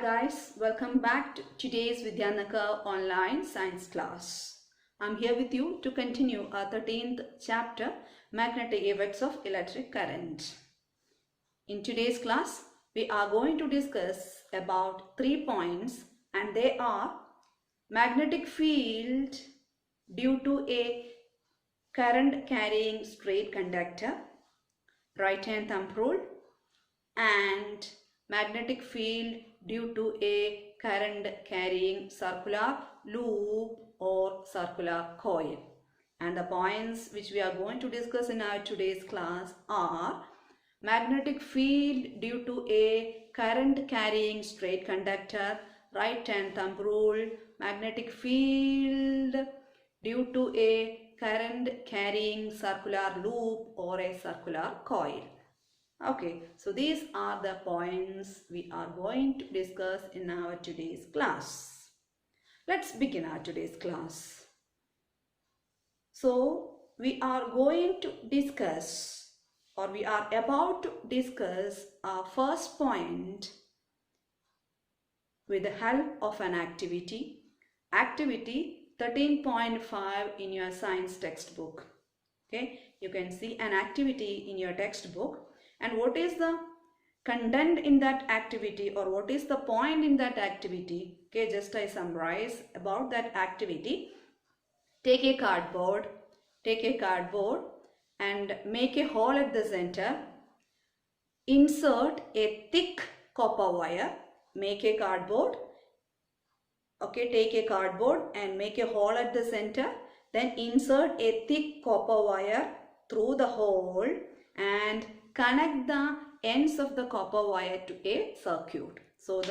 guys, welcome back to today's Vidyanaka online science class. I'm here with you to continue our 13th chapter, Magnetic Effects of Electric Current. In today's class, we are going to discuss about 3 points, and they are magnetic field due to a current carrying straight conductor, right hand thumb rule, and magnetic field due to a current carrying circular loop or circular coil. And the points which we are going to discuss in our today's class are magnetic field due to a current carrying straight conductor, right hand thumb rule, magnetic field due to a current carrying circular loop or a circular coil. Okay, so these are the points we are going to discuss in our today's class. Let's begin our today's class. So we are going to discuss, or we are about to discuss our first point with the help of an activity 13.5 in your science textbook. Okay, you can see an activity in your textbook. And what is the content in that activity, or what is the point in that activity? Okay, just I summarize about that activity. Take a cardboard and make a hole at the center. Insert a thick copper wire. Make a cardboard. Okay, take a cardboard and make a hole at the center. Then insert a thick copper wire through the hole and connect the ends of the copper wire to a circuit. So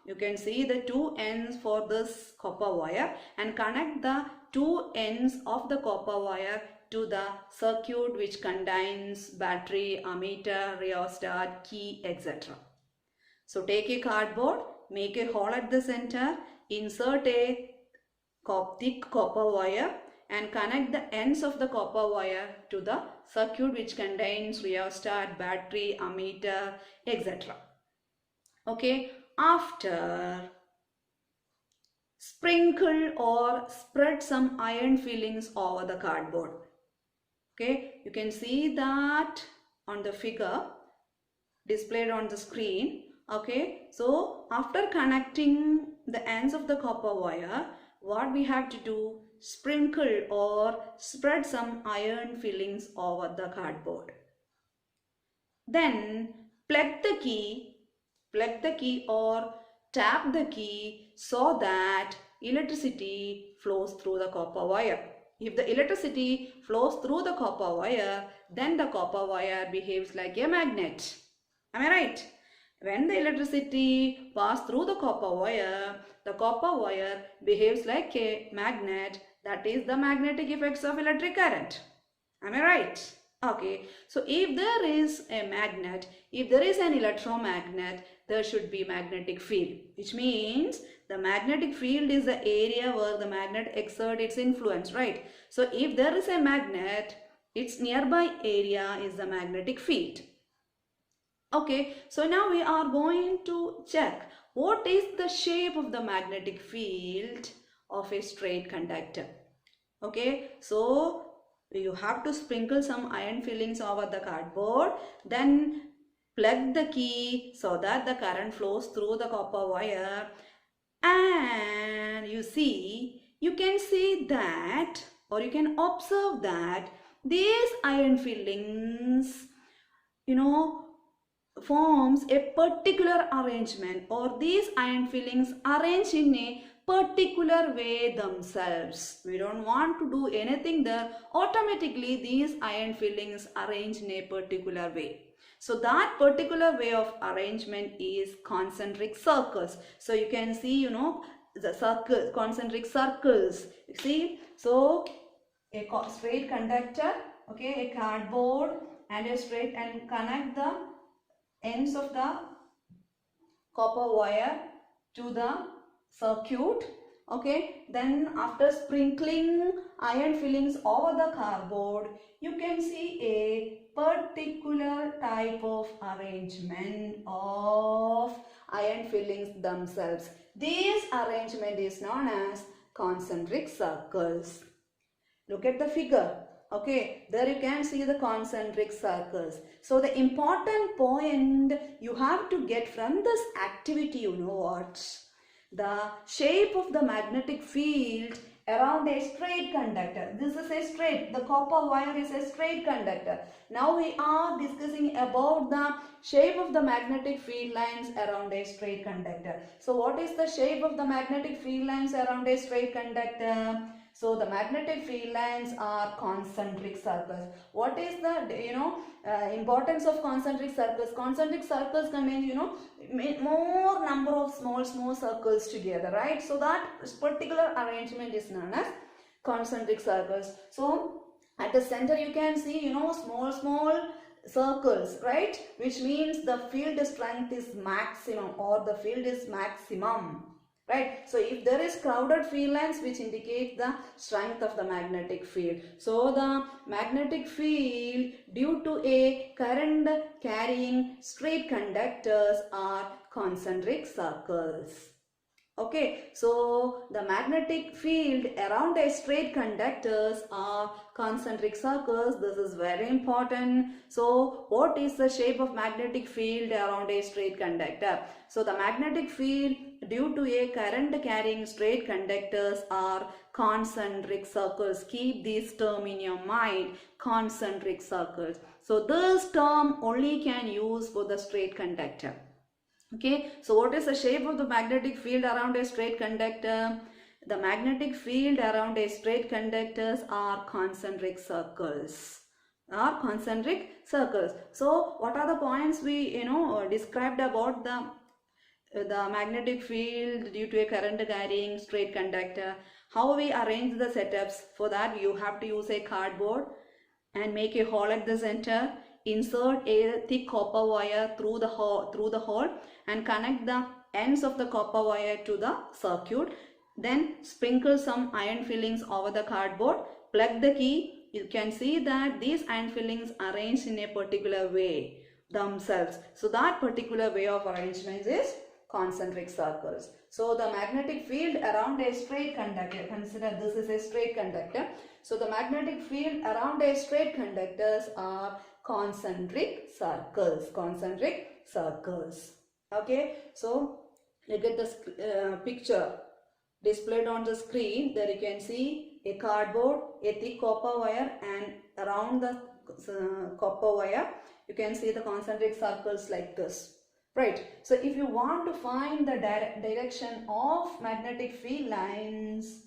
you can see the two ends for this copper wire, and connect the two ends of the copper wire to the circuit which contains battery, ammeter, rheostat, key, etc. So take a cardboard, make a hole at the center, insert a thick copper wire and connect the ends of the copper wire to the circuit which contains rheostat, battery, ammeter, etc. Okay, after sprinkle or spread some iron fillings over the cardboard. Okay, you can see that on the figure displayed on the screen. Okay, so after connecting the ends of the copper wire, what we have to do? Sprinkle or spread some iron fillings over the cardboard. Then plug the key or tap the key so that electricity flows through the copper wire. If the electricity flows through the copper wire, then the copper wire behaves like a magnet. Am I right? When the electricity passes through the copper wire behaves like a magnet. That is the magnetic effects of electric current. Am I right? Okay. So if there is a magnet, if there is an electromagnet, there should be magnetic field, which means the magnetic field is the area where the magnet exerts its influence, right? So if there is a magnet, its nearby area is the magnetic field. Okay, so now we are going to check what is the shape of the magnetic field of a straight conductor. Okay, so you have to sprinkle some iron fillings over the cardboard, then plug the key so that the current flows through the copper wire, and you can see that, or you can observe that these iron fillings, forms a particular arrangement, or these iron fillings arrange in a particular way themselves. We don't want to do anything there. Automatically these iron fillings arrange in a particular way. So that particular way of arrangement is concentric circles. So you can see, the circles, concentric circles. You see, so a straight conductor, okay, a cardboard and a straight, and connect the ends of the copper wire to the circuit. Okay, then after sprinkling iron fillings over the cardboard, you can see a particular type of arrangement of iron fillings themselves. This arrangement is known as concentric circles. Look at the figure. Okay, there you can see the concentric circles. So the important point you have to get from this activity, you know what? The shape of the magnetic field around a straight conductor. This is a straight, the copper wire is a straight conductor. Now we are discussing about the shape of the magnetic field lines around a straight conductor. So what is the shape of the magnetic field lines around a straight conductor? So the magnetic field lines are concentric circles. What is the importance of concentric circles? Concentric circles contain more number of small circles together, right? So that particular arrangement is known as concentric circles. So at the center you can see small circles, right? Which means the field strength is maximum or the field is maximum. Right, so if there is crowded field lines which indicate the strength of the magnetic field. So the magnetic field due to a current carrying straight conductors are concentric circles. Okay, so the magnetic field around a straight conductors are concentric circles. This is very important. So what is the shape of magnetic field around a straight conductor? So the magnetic field due to a current carrying straight conductors are concentric circles. Keep this term in your mind, concentric circles. So this term only can use for the straight conductor. Okay, so what is the shape of the magnetic field around a straight conductor? The magnetic field around a straight conductors are concentric circles. So what are the points we described about the magnetic field due to a current carrying straight conductor? How we arrange the setups? For that you have to use a cardboard and make a hole at the center. Insert a thick copper wire through the hole and connect the ends of the copper wire to the circuit. Then sprinkle some iron fillings over the cardboard. Plug the key. You can see that these iron fillings arranged in a particular way themselves. So that particular way of arrangement is concentric circles. So the magnetic field around a straight conductor, consider this is a straight conductor. So the magnetic field around a straight conductors are concentric circles. Okay, so look at the picture displayed on the screen. There you can see a cardboard, a thick copper wire, and around the copper wire you can see the concentric circles like this. Right, so if you want to find the direction of magnetic field lines,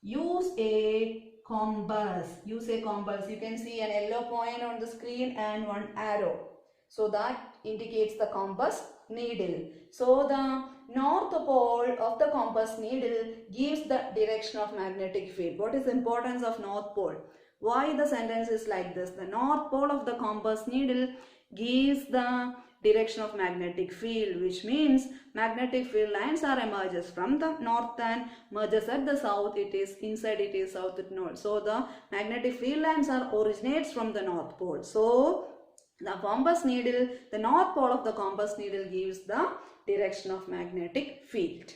use a compass. You can see an yellow point on the screen and one arrow. So that indicates the compass needle. So the north pole of the compass needle gives the direction of magnetic field. What is the importance of north pole? Why the sentence is like this? The north pole of the compass needle gives the direction of magnetic field, which means magnetic field lines are emerges from the north and merges at the south. It is inside, it is south, it north. So the magnetic field lines are originates from the north pole. So the compass needle, the north pole of the compass needle gives the direction of magnetic field.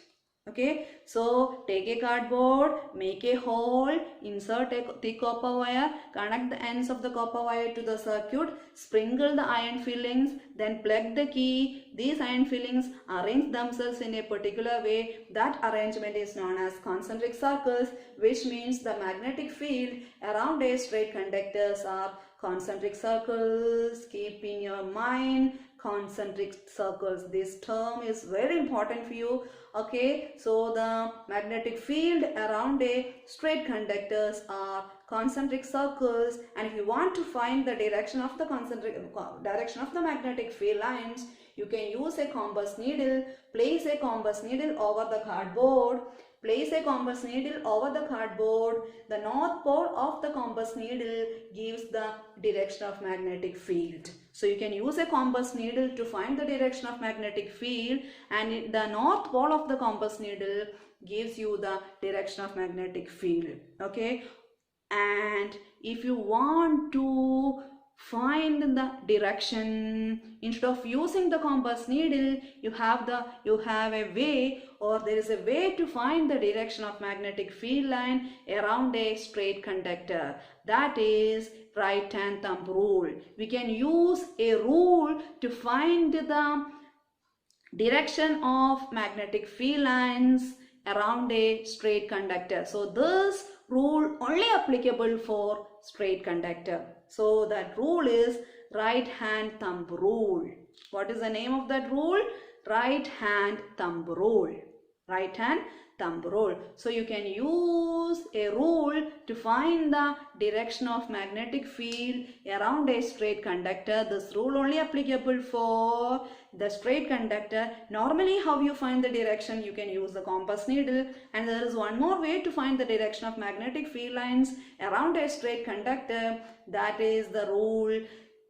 Okay, so take a cardboard, make a hole, insert a thick copper wire, connect the ends of the copper wire to the circuit, sprinkle the iron fillings, then plug the key. These iron fillings arrange themselves in a particular way. That arrangement is known as concentric circles, which means the magnetic field around a straight conductors are concentric circles. Keep in your mind concentric circles. This term is very important for you. Okay, so the magnetic field around a straight conductors are concentric circles, and if you want to find the direction of the magnetic field lines, you can use a compass needle. Place a compass needle over the cardboard. Place a compass needle over the cardboard. The north pole of the compass needle gives the direction of magnetic field. So you can use a compass needle to find the direction of magnetic field, and the north pole of the compass needle gives you the direction of magnetic field. Okay, and if you want to find the direction. Instead of using the compass needle, you have a way, or there is a way to find the direction of magnetic field line around a straight conductor. That is right hand thumb rule. We can use a rule to find the direction of magnetic field lines around a straight conductor. So this rule only applicable for straight conductor. So that rule is right hand thumb rule. What is the name of that rule? Right hand thumb rule. Right hand thumb rule. So you can use a rule to find the direction of magnetic field around a straight conductor. This rule only applicable for the straight conductor. Normally how you find the direction, you can use the compass needle, and there is one more way to find the direction of magnetic field lines around a straight conductor. That is the rule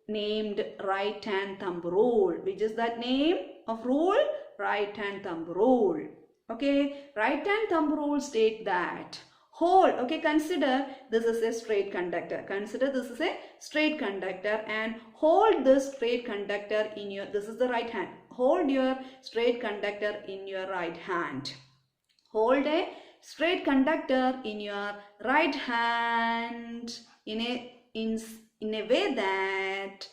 named right hand thumb rule. Which is that name of rule? Right hand thumb rule. Okay, right hand thumb rule state that hold, okay, consider this is a straight conductor. Consider this is a straight conductor and hold this straight conductor in your, this is the right hand. Hold your straight conductor in your right hand. Hold a straight conductor in your right hand in a way that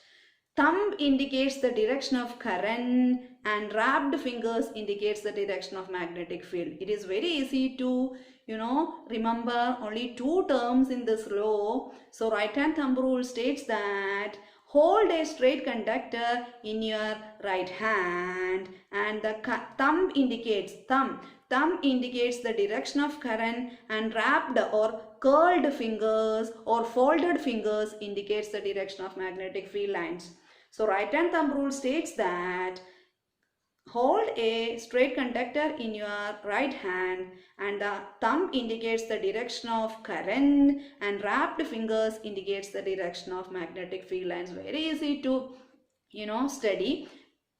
thumb indicates the direction of current and wrapped fingers indicates the direction of magnetic field. It is very easy to, remember only two terms in this law. So right hand thumb rule states that hold a straight conductor in your right hand and the thumb indicates the direction of current, and wrapped or curled fingers or folded fingers indicates the direction of magnetic field lines. So right hand thumb rule states that hold a straight conductor in your right hand and the thumb indicates the direction of current and wrapped fingers indicates the direction of magnetic field lines. Very easy to study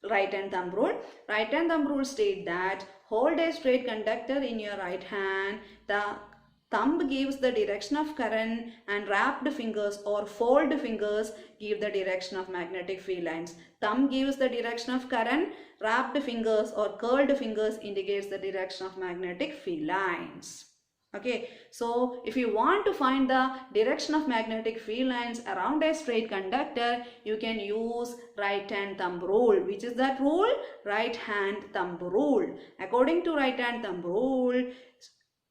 right hand thumb rule. Right hand thumb rule state that hold a straight conductor in your right hand, the thumb gives the direction of current and wrapped fingers or folded fingers give the direction of magnetic field lines. Thumb gives the direction of current, wrapped fingers or curled fingers indicates the direction of magnetic field lines. Okay, so if you want to find the direction of magnetic field lines around a straight conductor, you can use right hand thumb rule. Which is that rule? Right hand thumb rule. According to right hand thumb rule,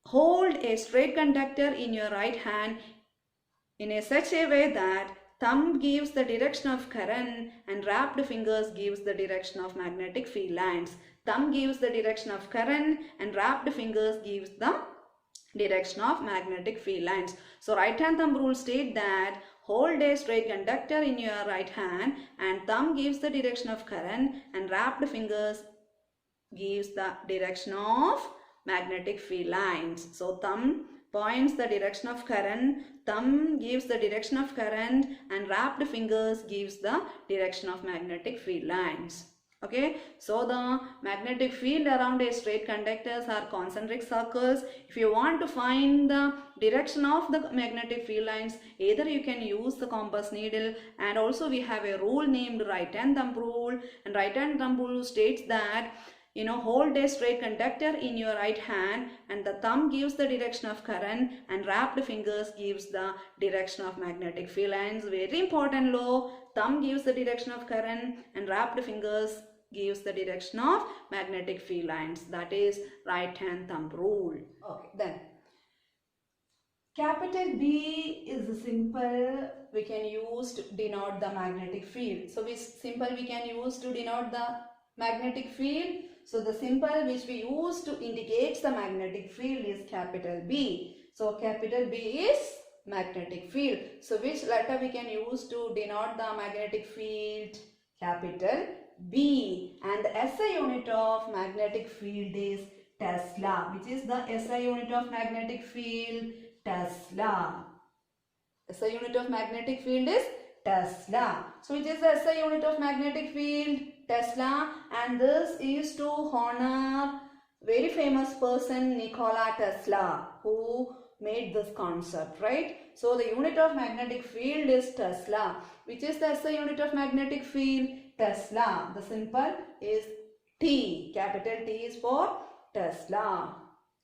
hold a straight conductor in your right hand in such a way that thumb gives the direction of current and wrapped fingers gives the direction of magnetic field lines. Thumb gives the direction of current and wrapped fingers gives the direction of magnetic field lines. So right hand thumb rule state that hold a straight conductor in your right hand and thumb gives the direction of current and wrapped fingers gives the direction of magnetic field lines. So thumb points the direction of current, thumb gives the direction of current and wrapped fingers gives the direction of magnetic field lines. Okay, so the magnetic field around a straight conductors are concentric circles. If you want to find the direction of the magnetic field lines, either you can use the compass needle, and also we have a rule named right hand thumb rule, and right hand thumb rule states that hold a straight conductor in your right hand and the thumb gives the direction of current and wrapped fingers gives the direction of magnetic field lines. Very important law. Thumb gives the direction of current and wrapped fingers gives the direction of magnetic field lines. That is right hand thumb rule. Okay, then capital B is the symbol we can use to denote the magnetic field. So which symbol we can use to denote the magnetic field? So the symbol which we use to indicate the magnetic field is capital B. So capital B is magnetic field. So which letter we can use to denote the magnetic field? Capital B. And the SI unit of magnetic field is Tesla. Which is the SI unit of magnetic field? Tesla. SI unit of magnetic field is Tesla. So which is the SI unit of magnetic field? Tesla. And this is to honor very famous person Nikola Tesla, who made this concept, right? So the unit of magnetic field is Tesla. Which is the SI unit of magnetic field? Tesla. The symbol is T. Capital T is for Tesla.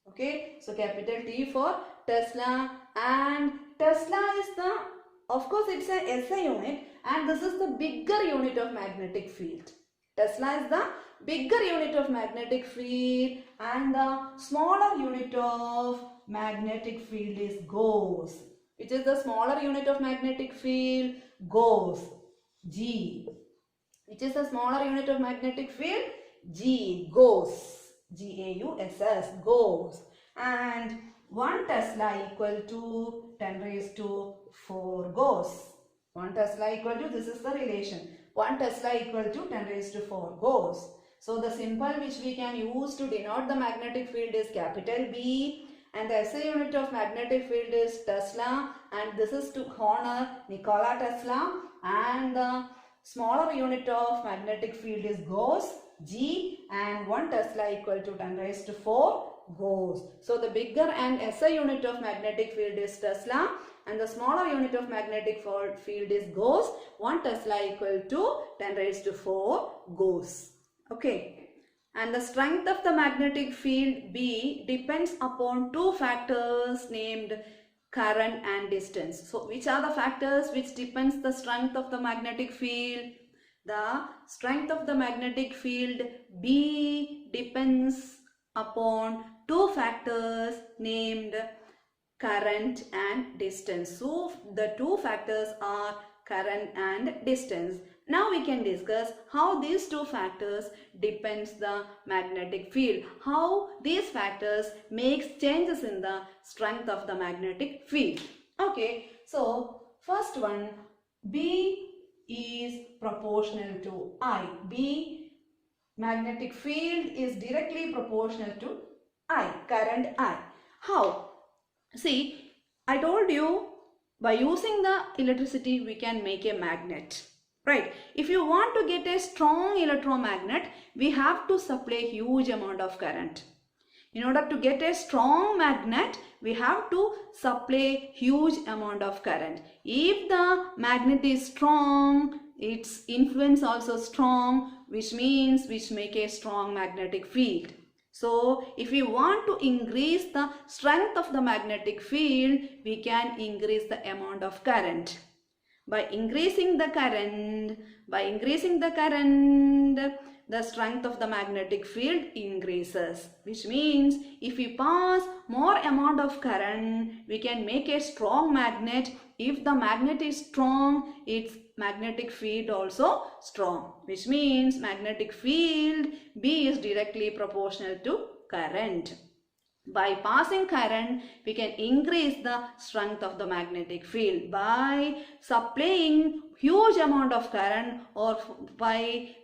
Okay, so capital T for Tesla, and Tesla is the, of course it's a SI unit, and this is the bigger unit of magnetic field. Tesla is the bigger unit of magnetic field, and the smaller unit of magnetic field is Gauss. Which is the smaller unit of magnetic field? Gauss. G. Which is the smaller unit of magnetic field? G. Gauss. Gauss. Gauss. And 1 Tesla equal to 10 raised to 4 Gauss. 1 Tesla equal to, this is the relation, 1 Tesla equal to 10 raised to 4 Gauss. So the symbol which we can use to denote the magnetic field is capital B, and the SI unit of magnetic field is Tesla, and this is to honor Nikola Tesla, and the smaller unit of magnetic field is Gauss, G, and 1 Tesla equal to 10 raised to 4 Gauss. So the bigger and SI unit of magnetic field is Tesla, and the smaller unit of magnetic field is Gauss. 1 Tesla equal to 10 raised to 4 Gauss. Okay. And the strength of the magnetic field B depends upon 2 factors named current and distance. So which are the factors which depends the strength of the magnetic field? The strength of the magnetic field B depends upon 2 factors named current and distance. So the 2 factors are current and distance. Now we can discuss how these 2 factors depends the magnetic field. How these factors makes changes in the strength of the magnetic field. Okay, so first one, B is proportional to I. B, magnetic field is directly proportional to I, current I. How? See, I told you by using the electricity we can make a magnet. Right? If you want to get a strong electromagnet, we have to supply huge amount of current. In order to get a strong magnet, we have to supply huge amount of current. If the magnet is strong, its influence also strong, which make a strong magnetic field. So if we want to increase the strength of the magnetic field, we can increase the amount of current. By increasing the current, the strength of the magnetic field increases. Which means if we pass more amount of current, we can make a strong magnet. If the magnet is strong, its magnetic field also strong. Which means magnetic field B is directly proportional to current. By passing current, we can increase the strength of the magnetic field. By supplying huge amount of current, or by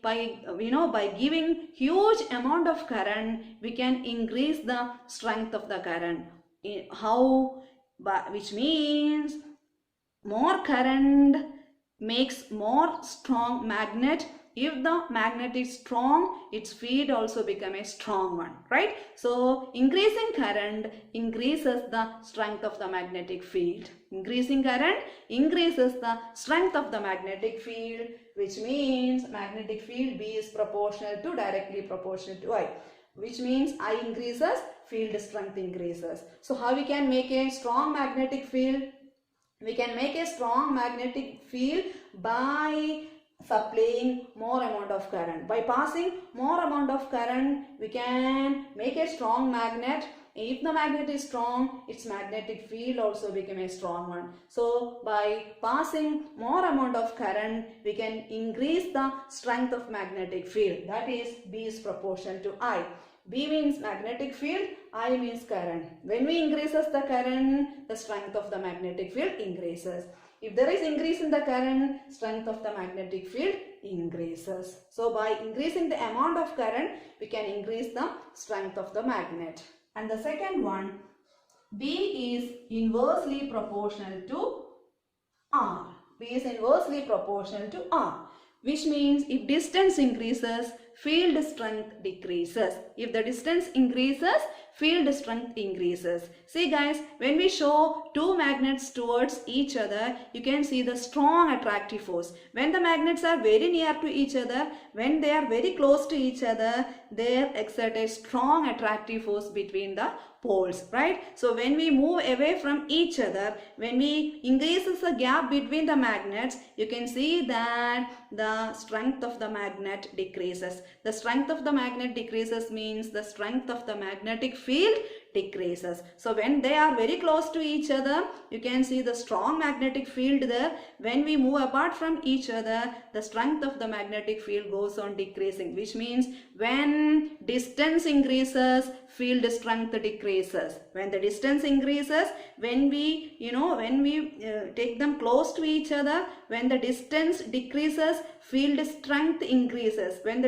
giving huge amount of current, we can increase the strength of the current. How? Which means more current makes more strong magnet. If the magnet is strong, its field also become a strong one, right? So increasing current increases the strength of the magnetic field. Increasing current increases the strength of the magnetic field, which means magnetic field B is directly proportional to I. Which means I increases, field strength increases. So how we can make a strong magnetic field? We can make a strong magnetic field by supplying more amount of current. By passing more amount of current, we can make a strong magnet. If the magnet is strong, its magnetic field also become a strong one. So by passing more amount of current, we can increase the strength of magnetic field. That is, B is proportional to I. B means magnetic field, I means current. When we increases the current, the strength of the magnetic field increases. If there is increase in the current, strength of the magnetic field increases. So by increasing the amount of current, we can increase the strength of the magnet. And the second one, B is inversely proportional to R. B is inversely proportional to R. Which means if distance increases, field strength decreases. If the distance increases, field strength increases. See guys, when we show two magnets towards each other, you can see the strong attractive force. When the magnets are very near to each other, when they are very close to each other, they exert a strong attractive force between the poles, right? So when we move away from each other, when we increases the gap between the magnets, you can see that the strength of the magnet decreases. The strength of the magnet decreases means the strength of the magnetic field decreases. So when they are very close to each other, you can see the strong magnetic field there. When we move apart from each other, the strength of the magnetic field goes on decreasing, which means when distance increases, field strength decreases. When the distance increases, when we take them close to each other, when the distance decreases, field strength increases. When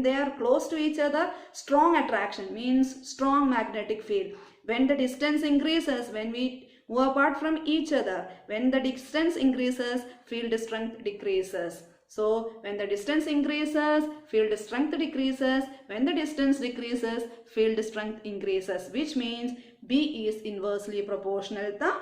they are close to each other, strong attraction means strong magnetic field. When the distance increases, when we move apart from each other, when the distance increases, field strength decreases. So when the distance increases, field strength decreases. When the distance decreases, field strength increases, which means B is inversely proportional to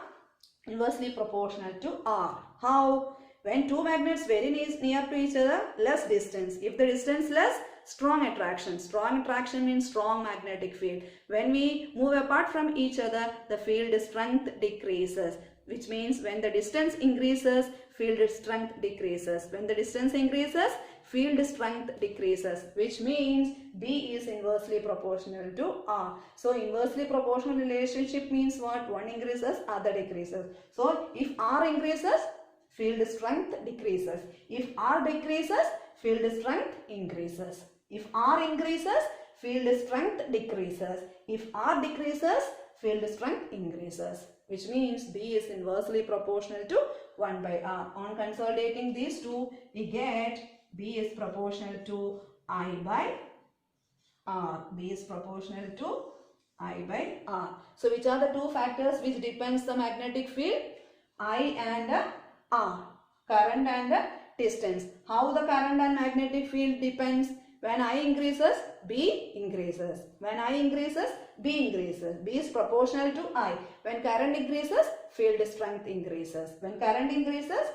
R. How? When two magnets very near to each other, less distance. If the distance less, strong attraction. Strong attraction means strong magnetic field. When we move apart from each other, the field strength decreases, which means when the distance increases, field strength decreases. When the distance increases, field strength decreases, which means B is inversely proportional to R. So inversely proportional relationship means what? One increases, other decreases. So if R increases, field strength decreases. If R decreases, field strength increases. If R increases, field strength decreases. If R decreases, field strength increases, which means B is inversely proportional to 1 by R. On consolidating these two, we get B is proportional to I by R. B is proportional to I by R. So which are the two factors which depends the magnetic field? I and R. Current and distance. How the current and magnetic field depends? When I increases, B increases. When I increases, B increases. B is proportional to I. When current increases, field strength increases. When current increases,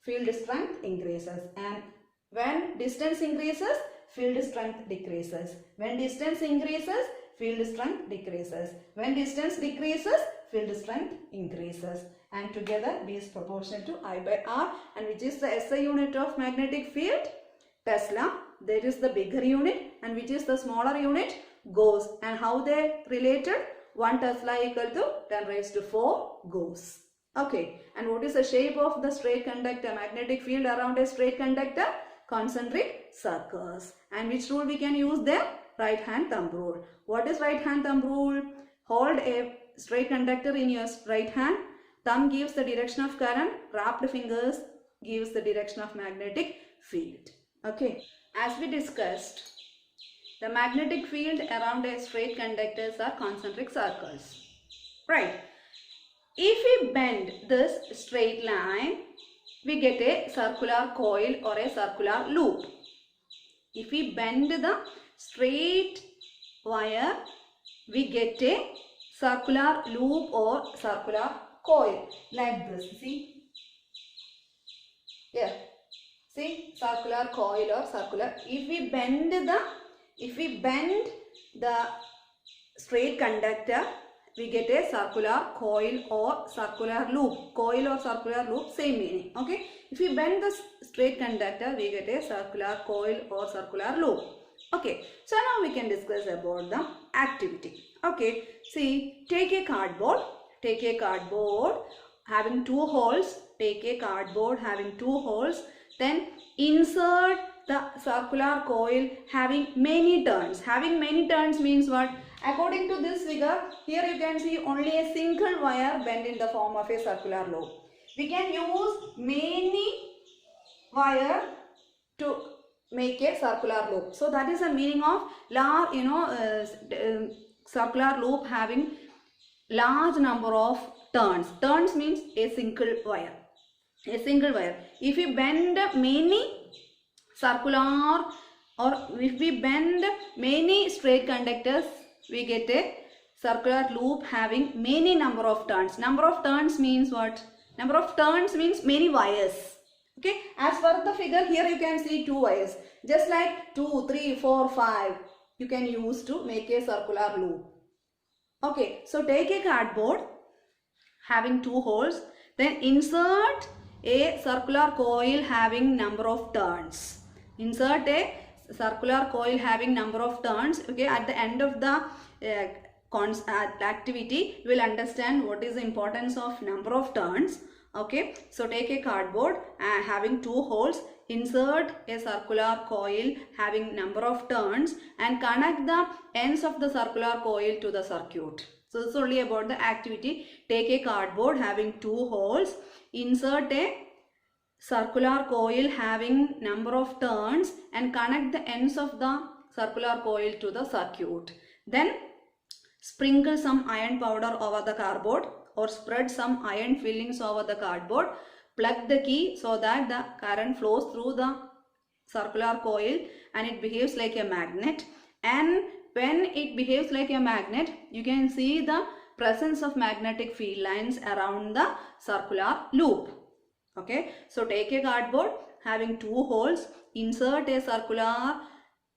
field strength increases. And when distance increases, field strength decreases. When distance increases, field strength decreases. When distance decreases, field strength increases. And together B is proportional to I by R. And which is the SI unit of magnetic field? Tesla. That is the bigger unit. And which is the smaller unit? Gauss. And how they related? 1 Tesla equal to 10 raised to 4 Gauss. Okay. And what is the shape of the straight conductor? Magnetic field around a straight conductor? Concentric circles. And which rule we can use there? Right hand thumb rule. What is right hand thumb rule? Hold a straight conductor in your right hand. Thumb gives the direction of current. Wrapped fingers gives the direction of magnetic field. Okay. As we discussed, the magnetic field around a straight conductors are concentric circles. Right. If we bend this straight line, we get a circular coil or a circular loop. If we bend the straight wire, we get a circular loop or circular coil like this. See? Here. See, circular coil or circular. If we bend the straight conductor, we get a circular coil or circular loop. Coil or circular loop, same meaning. Okay. If we bend the straight conductor, we get a circular coil or circular loop. Okay. So now we can discuss about the activity. Okay. See, take a cardboard having 2 holes. Take a cardboard having 2 holes. Then insert the circular coil having many turns. Having many turns means what? According to this figure, here you can see only a single wire bent in the form of a circular loop. We can use many wire to make a circular loop. So that is the meaning of circular loop having large number of turns. Turns means a single wire. A single wire. If you bend many circular or if we bend many straight conductors, we get a circular loop having many number of turns. Number of turns means what? Number of turns means many wires. Okay, as per the figure here you can see 2 wires. Just like 2, 3, 4, 5 you can use to make a circular loop. Okay, so take a cardboard having 2 holes, then insert a circular coil having number of turns. Insert a circular coil having number of turns. Okay, at the end of the activity you will understand what is the importance of number of turns. Okay, so take a cardboard having 2 holes, insert a circular coil having number of turns and connect the ends of the circular coil to the circuit. So it's only about the activity. Take a cardboard having 2 holes, insert a circular coil having number of turns and connect the ends of the circular coil to the circuit. Then sprinkle some iron powder over the cardboard or spread some iron fillings over the cardboard. Plug the key so that the current flows through the circular coil and it behaves like a magnet. And when it behaves like a magnet, you can see the presence of magnetic field lines around the circular loop. Okay, so take a cardboard having 2 holes, insert a circular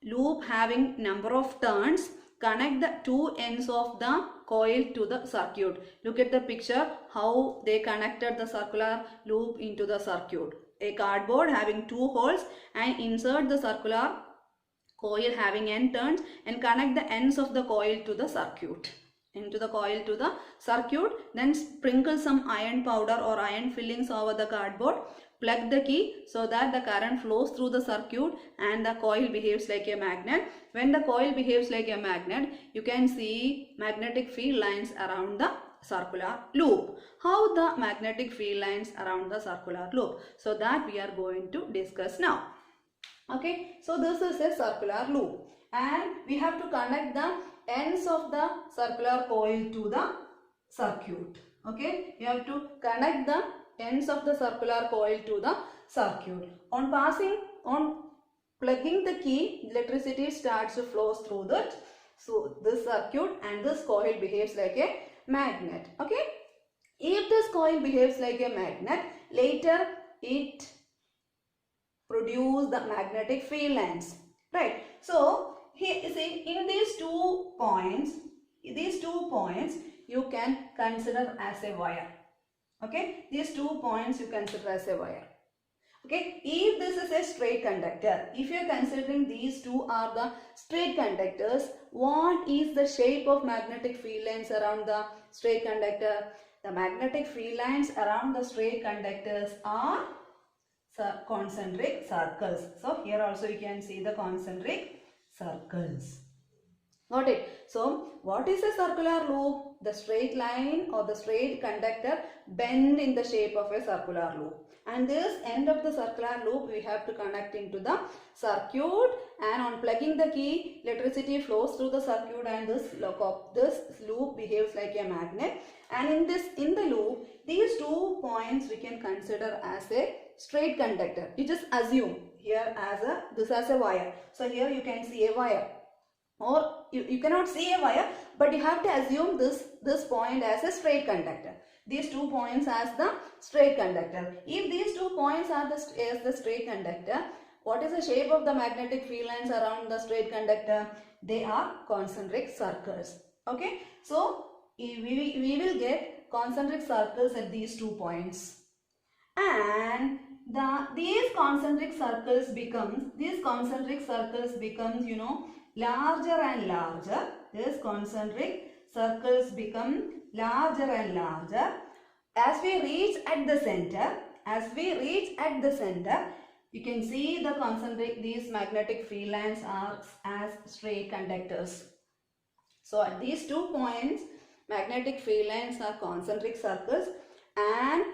loop having number of turns, connect the 2 ends of the coil to the circuit. Look at the picture how they connected the circular loop into the circuit. A cardboard having 2 holes and insert the circular coil having n turns and connect the ends of the coil to the circuit. Then sprinkle some iron powder or iron fillings over the cardboard. Plug the key so that the current flows through the circuit and the coil behaves like a magnet. When the coil behaves like a magnet, you can see magnetic field lines around the circular loop. How the magnetic field lines around the circular loop? So that we are going to discuss now. Okay, so this is a circular loop and we have to connect the ends of the circular coil to the circuit. Okay, you have to connect the ends of the circular coil to the circuit. On plugging the key, electricity starts to flow through that. So this circuit and this coil behaves like a magnet. Okay, if this coil behaves like a magnet, later it produce the magnetic field lines, right? So here you see in these 2 points you can consider as a wire. Okay, these 2 points you consider as a wire. Okay, if this is a straight conductor, if you are considering these 2 are the straight conductors, what is the shape of magnetic field lines around the straight conductor? The magnetic field lines around the straight conductors are concentric circles. So here also you can see the concentric circles. Got it? So what is a circular loop? The straight line or the straight conductor bend in the shape of a circular loop. And this end of the circular loop we have to connect into the circuit, and on plugging the key, electricity flows through the circuit and this loop behaves like a magnet. And in the loop, these 2 points we can consider as a straight conductor. You just assume here this as a wire. So here you can see a wire, or you cannot see a wire, but you have to assume this point as a straight conductor. These 2 points as the straight conductor. If these 2 points are as the straight conductor, what is the shape of the magnetic field lines around the straight conductor? They are concentric circles. Okay, so we will get concentric circles at these 2 points, and these concentric circles becomes larger and larger. These concentric circles become larger and larger as we reach at the center. You can see these magnetic field lines are as straight conductors. So at these 2 points, magnetic field lines are concentric circles, and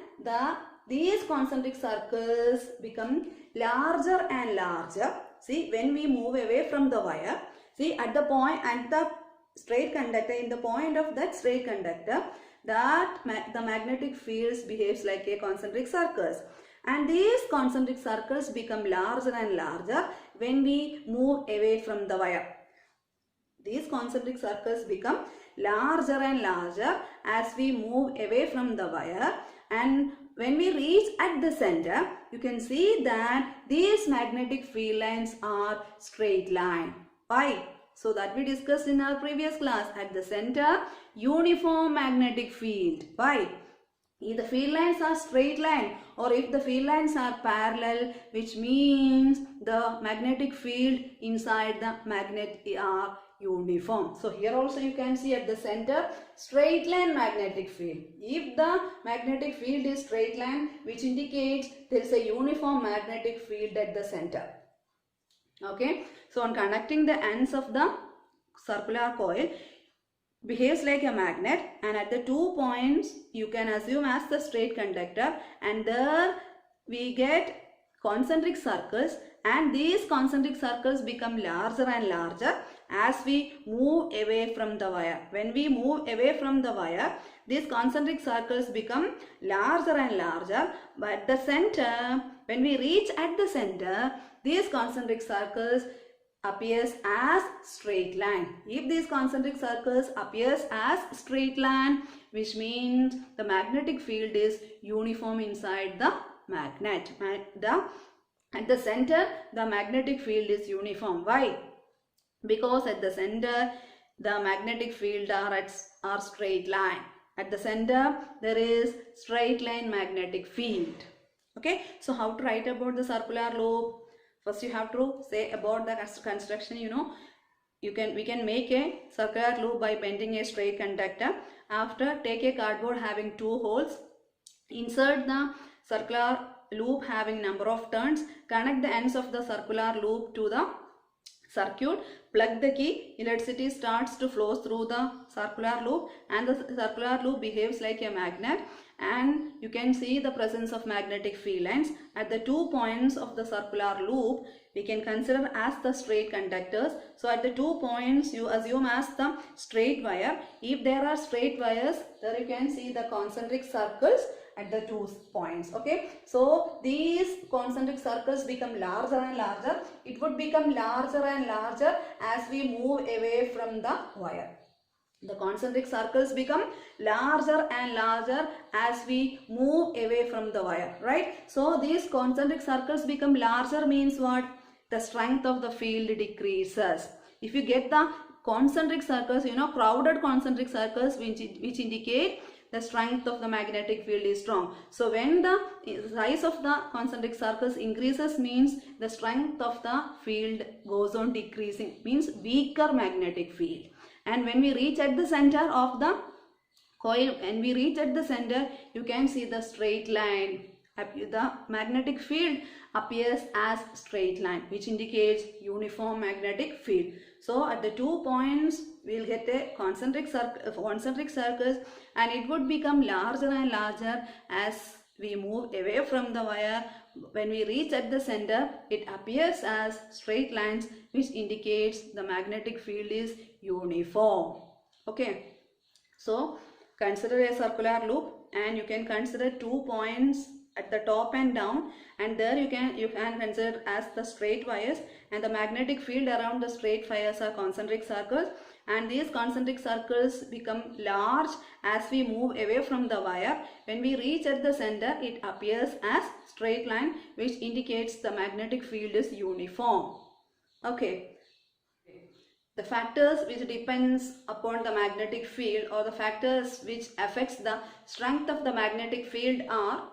these concentric circles become larger and larger. See, when we move away from the wire, see at the straight conductor, in the point of that straight conductor, the magnetic fields behaves like a concentric circles. and these concentric circles become larger and larger when we move away from the wire. These concentric circles become larger and larger as we move away from the wire, and when we reach at the center, you can see that these magnetic field lines are straight line. Why? So that we discussed in our previous class. At the center, uniform magnetic field. Why? If the field lines are straight line or if the field lines are parallel, which means the magnetic field inside the magnet are uniform. So here also you can see at the center straight line magnetic field. If the magnetic field is straight line, which indicates there is a uniform magnetic field at the center. Okay, so on connecting the ends of the circular coil behaves like a magnet, and at the 2 points you can assume as the straight conductor, and there we get concentric circles, and these concentric circles become larger and larger as we move away from the wire. When we move away from the wire, these concentric circles become larger and larger, but at the center, when we reach at the center, these concentric circles appears as straight line. If these concentric circles appears as straight line, which means the magnetic field is uniform inside the magnet. At the center, the magnetic field is uniform. Why? Because at the center, the magnetic field are straight line. At the center, there is straight line magnetic field. Okay, so how to write about the circular loop? First you have to say about the construction. We can make a circular loop by bending a straight conductor. After, take a cardboard having 2 holes, insert the circular loop having number of turns, connect the ends of the circular loop to the circuit, plug the key, electricity starts to flow through the circular loop, and the circular loop behaves like a magnet, and you can see the presence of magnetic field lines. At the 2 points of the circular loop, we can consider as the straight conductors. So at the 2 points you assume as the straight wire. If there are straight wires, there you can see the concentric circles at the 2 points. Okay, so these concentric circles become larger and larger. It would become larger and larger as we move away from the wire. The concentric circles become larger and larger as we move away from the wire, right? So these concentric circles become larger means what? The strength of the field decreases. If you get the concentric circles, crowded concentric circles which indicate the strength of the magnetic field is strong. So when the size of the concentric circles increases means the strength of the field goes on decreasing, means weaker magnetic field. And when we reach at the center of the coil, you can see the straight line. The magnetic field appears as straight line, which indicates uniform magnetic field. So at the 2 points, we will get a concentric circles, and it would become larger and larger as we move away from the wire. When we reach at the center, it appears as straight lines, which indicates the magnetic field is uniform. Okay, so consider a circular loop, and you can consider 2 points at the top and down, and there you can consider as the straight wires, and the magnetic field around the straight wires are concentric circles, and these concentric circles become large as we move away from the wire. When we reach at the center, it appears as straight line, which indicates the magnetic field is uniform. Okay, the factors which depends upon the magnetic field, or the factors which affects the strength of the magnetic field, are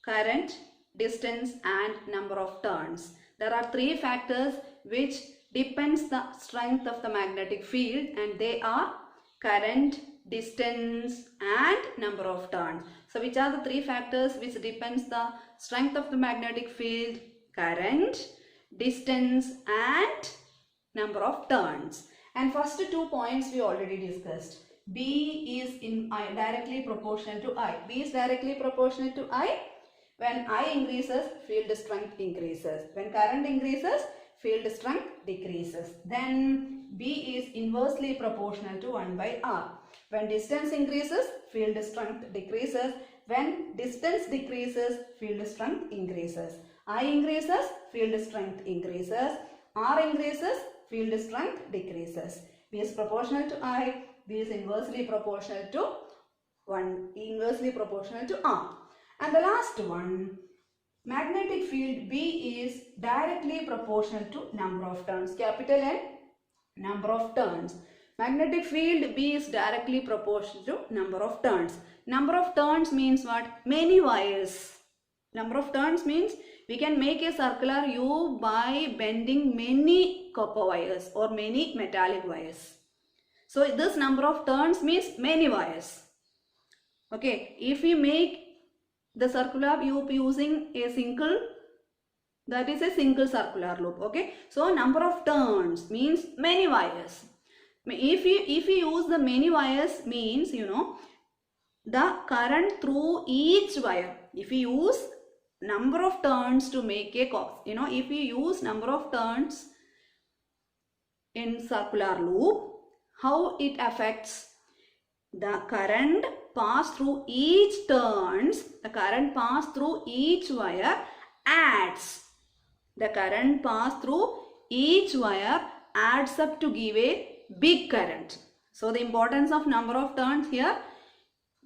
current, distance, and number of turns. There are 3 factors which depends the strength of the magnetic field, and they are current, distance, and number of turns. So which are the 3 factors which depends the strength of the magnetic field? Current, distance, and number of turns. And first 2 points we already discussed. B is directly proportional to I. B is directly proportional to I. When I increases, field strength increases. When current increases, field strength decreases. Then B is inversely proportional to 1 by R. When distance increases, field strength decreases, when distance decreases, field strength increases. I increases, field strength increases. R increases, field strength decreases. V is proportional to I, V is inversely proportional to 1, inversely proportional to R. And the last one, magnetic field B is directly proportional to number of turns, capital N, number of turns. Magnetic field B is directly proportional to number of turns. Number of turns means what? Many wires. Number of turns means we can make a circular U by bending many copper wires or many metallic wires. So this number of turns means many wires. Okay, if we make the circular loop using a single, that is a single circular loop. Okay, so number of turns means many wires. If we use the many wires means, you know, the current through each wire. If we use number of turns to make a cox, you know, if we use number of turns in circular loop, how it affects the current pass through each turns, the current pass through each wire adds. The current pass through each wire adds up to give a big current. So the importance of number of turns here,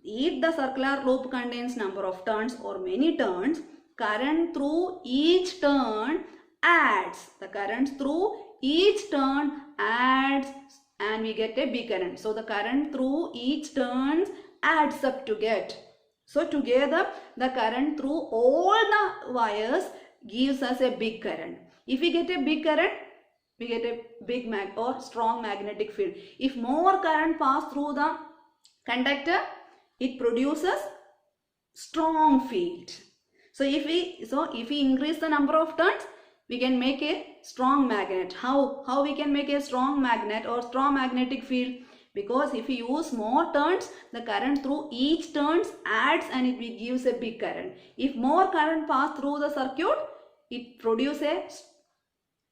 if the circular loop contains number of turns or many turns, current through each turn adds. The current through each turn adds and we get a big current. So the current through each turn adds up to get. So together the current through all the wires gives us a big current. If we get a big current, we get a big or strong magnetic field. If more current pass through the conductor, it produces strong field. So if we increase the number of turns, we can make a strong magnet. How we can make a strong magnet or strong magnetic field? Because if we use more turns, the current through each turns adds and it gives a big current. If more current pass through the circuit, it produces,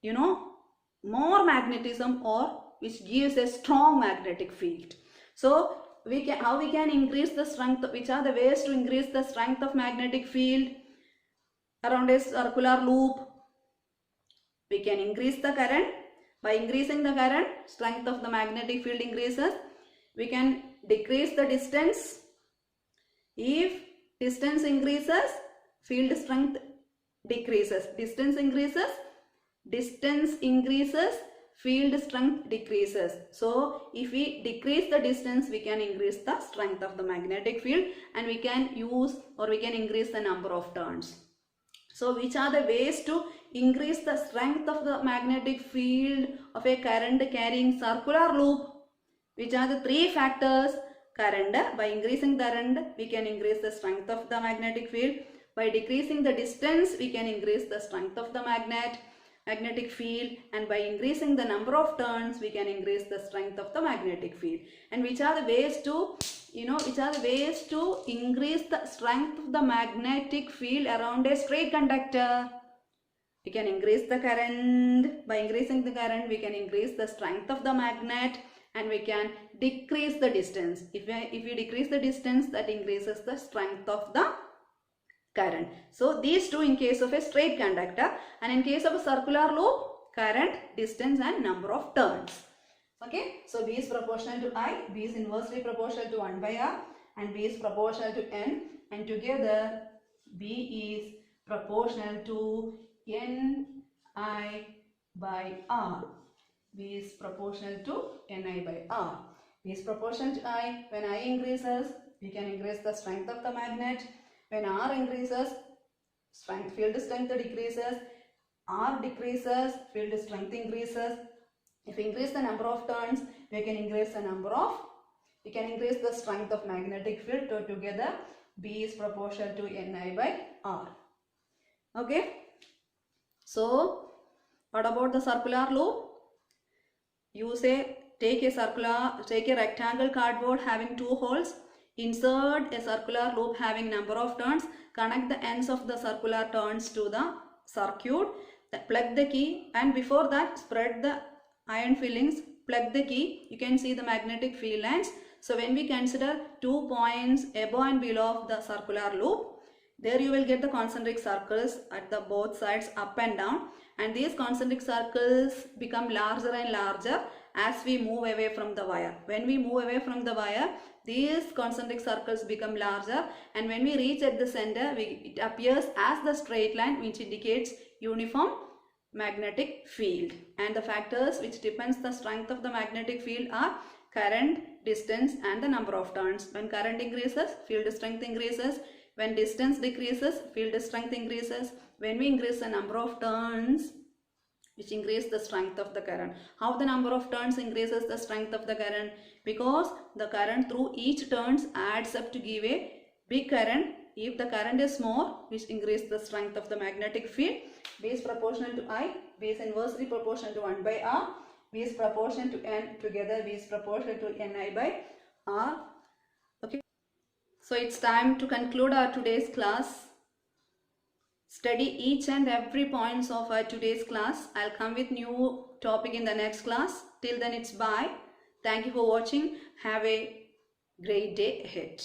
you know, more magnetism or which gives a strong magnetic field. So how we can increase the strength, which are the ways to increase the strength of magnetic field around a circular loop? We can increase the current. By increasing the current, strength of the magnetic field increases. We can decrease the distance. If distance increases, field strength decreases. Distance increases, field strength decreases. So if we decrease the distance, we can increase the strength of the magnetic field and we can use or we can increase the number of turns. So which are the ways to increase the strength of the magnetic field of a current carrying circular loop? Which are the three factors? Current. By increasing the current, we can increase the strength of the magnetic field. By decreasing the distance, we can increase the strength of the magnetic field, and by increasing the number of turns, we can increase the strength of the magnetic field. And which are the ways to, increase the strength of the magnetic field around a straight conductor? We can increase the current. By increasing the current, we can increase the strength of the magnet and we can decrease the distance. If we decrease the distance, that increases the strength of the current. So these two in case of a straight conductor, and in case of a circular loop, current, distance and number of turns. Okay, so B is proportional to I, B is inversely proportional to 1 by R and B is proportional to N, and together B is proportional to Ni by R. B is proportional to Ni by R. B is proportional to I. When I increases, we can increase the strength of the magnet. When R increases, field strength decreases. R decreases, field strength increases. If we increase the number of turns, we can increase the strength of magnetic field. So together, B is proportional to Ni by R. Okay. So, what about the circular loop? Take a rectangle cardboard having 2 holes. Insert a circular loop having number of turns. Connect the ends of the circular turns to the circuit. Plug the key, and before that spread the iron fillings. Plug the key. You can see the magnetic field lines. So when we consider 2 points above and below of the circular loop, there you will get the concentric circles at the both sides up and down, and these concentric circles become larger and larger as we move away from the wire. When we move away from the wire, these concentric circles become larger, and when we reach at the center, it appears as the straight line, which indicates uniform magnetic field. And the factors which depends the strength of the magnetic field are current, distance and the number of turns. When current increases, field strength increases. When distance decreases, field strength increases. When we increase the number of turns, which increase the strength of the current. How the number of turns increases the strength of the current? Because the current through each turns adds up to give a big current. If the current is more, which increase the strength of the magnetic field. B is proportional to I, B is inversely proportional to 1 by R, B is proportional to N, together B is proportional to Ni by R. Okay. So it's time to conclude our today's class. Study each and every points of our today's class. I'll come with new topic in the next class. Till then it's bye. Thank you for watching. Have a great day ahead.